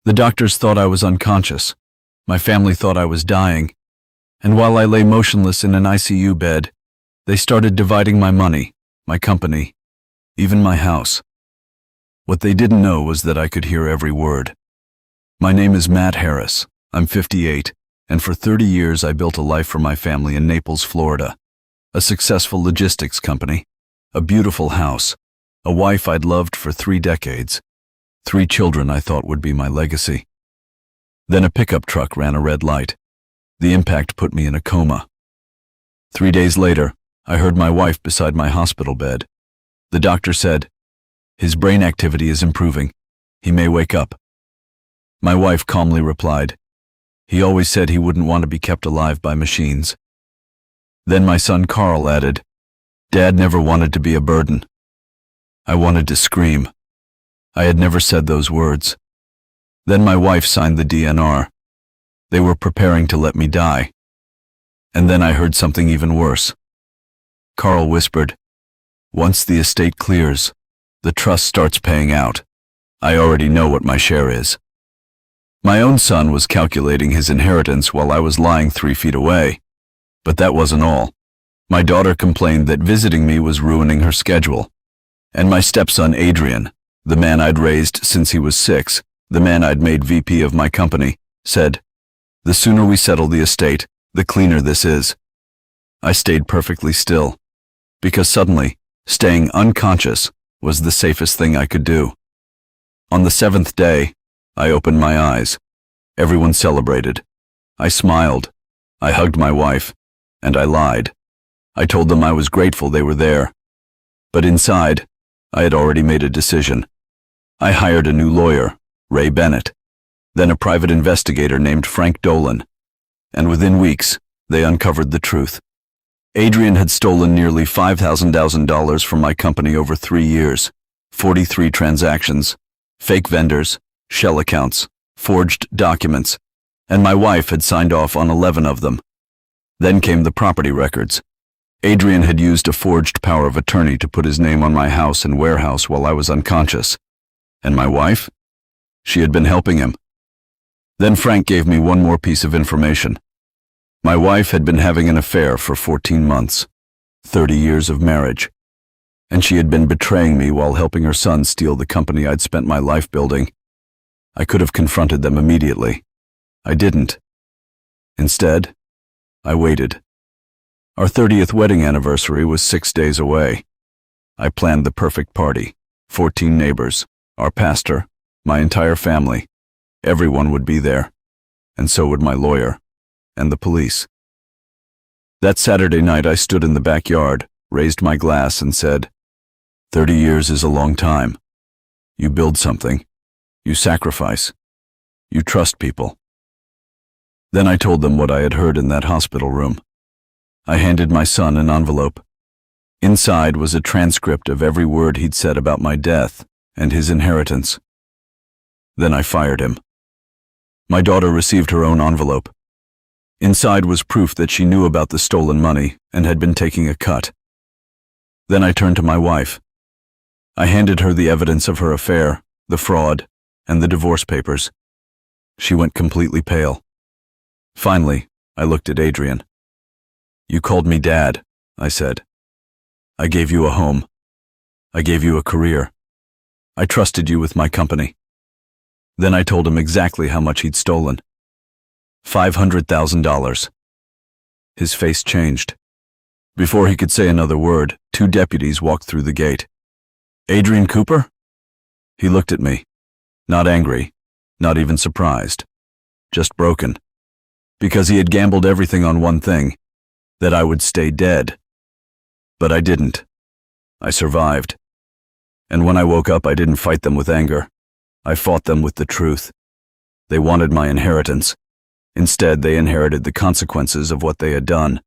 The doctors thought I was unconscious. My family thought I was dying. And while I lay motionless in an ICU bed, they started dividing my money, my company, even my house. What they didn't know was that I could hear every word. My name is Matt Harris. I'm 58, and for 30 years I built a life for my family in Naples, Florida. A successful logistics company, a beautiful house, a wife I'd loved for 3 decades, 3 children I thought would be my legacy. Then a pickup truck ran a red light. The impact put me in a coma. 3 days later, I heard my wife beside my hospital bed. The doctor said, "His brain activity is improving. He may wake up." My wife calmly replied, "He always said he wouldn't want to be kept alive by machines." Then my son Carl added, "Dad never wanted to be a burden." I wanted to scream. I had never said those words. Then my wife signed the DNR. They were preparing to let me die. And then I heard something even worse. Carl whispered, "Once the estate clears, the trust starts paying out. I already know what my share is." My own son was calculating his inheritance while I was lying 3 feet away. But that wasn't all. My daughter complained that visiting me was ruining her schedule. And my stepson Adrian, the man I'd raised since he was 6, the man I'd made VP of my company, said, "The sooner we settle the estate, the cleaner this is." I stayed perfectly still, because suddenly, staying unconscious was the safest thing I could do. On the 7th day, I opened my eyes. Everyone celebrated. I smiled. I hugged my wife, and I lied. I told them I was grateful they were there. But inside, I had already made a decision. I hired a new lawyer, Ray Bennett, then a private investigator named Frank Dolan, and within weeks, they uncovered the truth. Adrian had stolen nearly $5,000 from my company over 3 years, 43 transactions, fake vendors, shell accounts, forged documents, and my wife had signed off on 11 of them. Then came the property records. Adrian had used a forged power of attorney to put his name on my house and warehouse while I was unconscious. And my wife? She had been helping him. Then Frank gave me one more piece of information. My wife had been having an affair for 14 months, 30 years of marriage, and she had been betraying me while helping her son steal the company I'd spent my life building. I could have confronted them immediately. I didn't. Instead, I waited. Our 30th wedding anniversary was 6 days away. I planned the perfect party. 14 neighbors, our pastor, my entire family. Everyone would be there, and so would my lawyer, and the police. That Saturday night I stood in the backyard, raised my glass and said, 30 years is a long time. You build something. You sacrifice. You trust people. Then I told them what I had heard in that hospital room. I handed my son an envelope. Inside was a transcript of every word he'd said about my death and his inheritance. Then I fired him. My daughter received her own envelope. Inside was proof that she knew about the stolen money and had been taking a cut. Then I turned to my wife. I handed her the evidence of her affair, the fraud, and the divorce papers. She went completely pale. Finally, I looked at Adrian. "You called me Dad," I said. "I gave you a home. I gave you a career. I trusted you with my company." Then I told him exactly how much he'd stolen. $500,000. His face changed. Before he could say another word, 2 deputies walked through the gate. "Adrian Cooper?" He looked at me. Not angry, not even surprised, just broken, because he had gambled everything on one thing, that I would stay dead. But I didn't. I survived. And when I woke up, I didn't fight them with anger. I fought them with the truth. They wanted my inheritance. Instead, they inherited the consequences of what they had done.